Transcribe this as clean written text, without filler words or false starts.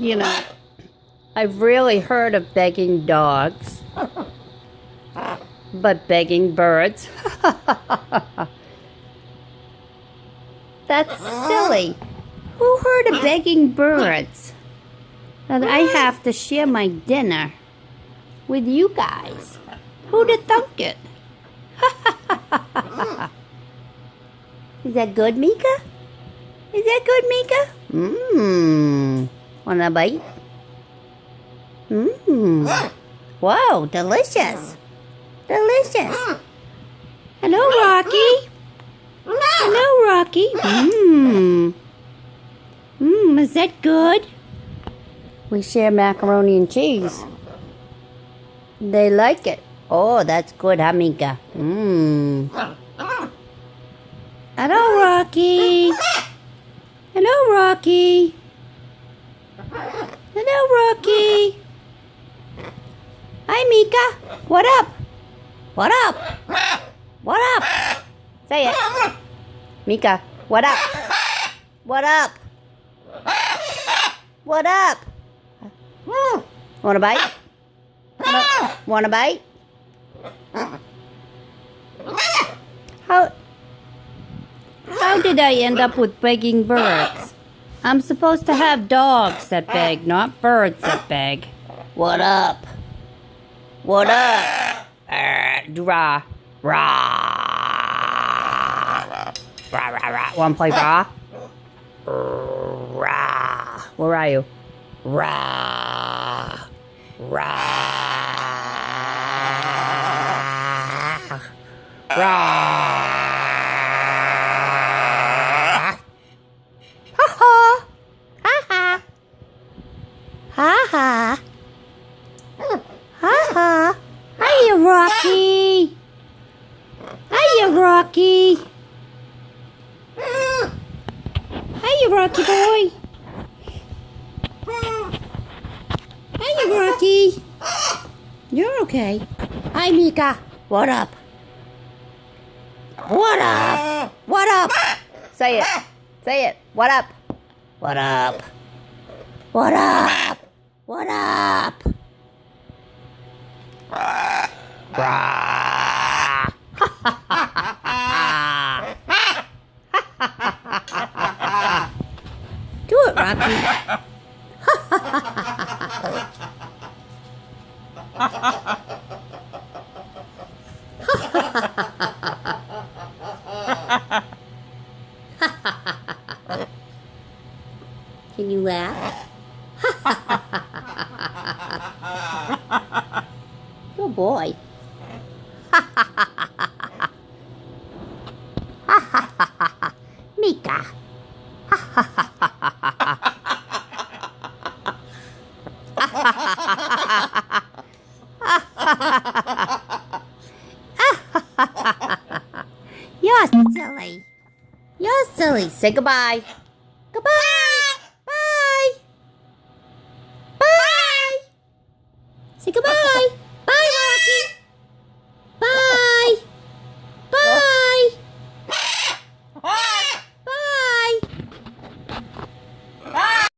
You know, I've really heard of begging dogs, but begging birds? That's silly. Who heard of begging birds? That I have to share my dinner with you guys. Who'd have thunk it? Is that good, Mika? Is that good, Mika? Wanna bite? Wow, delicious. Delicious. Hello, Rocky. Hello, Rocky. Is that good? We share macaroni and cheese. They like it. Oh, that's good, huh, Mika? Hello, Rocky. Hello, Rocky. Hello, Rocky. Hi, Mika. What up? What up? What up? Say it. Mika, what up? What up? What up? Wanna bite? Wanna bite? How did I end up with begging birds? I'm supposed to have dogs that beg, not birds that beg. What up? What up? Rah. Rah. Rah, rah, rah. Wanna play rah? Rah. Where are you? Rah. Rah. Rah. Ha ha. Ha ha. Ha ha. Ha ha. Hiya, Rocky. Hiya, Rocky. Hiya, Rocky boy. Hiya, Rocky. You're okay. Hi, Mika. What up? What up? What up? Say it. Say it. What up? What up? What up? What up? Rah. Do it, Rocky. Can you laugh? Good boy. Mika. You're silly. You're silly. Say goodbye. Goodbye. Bye. Bye. Say goodbye.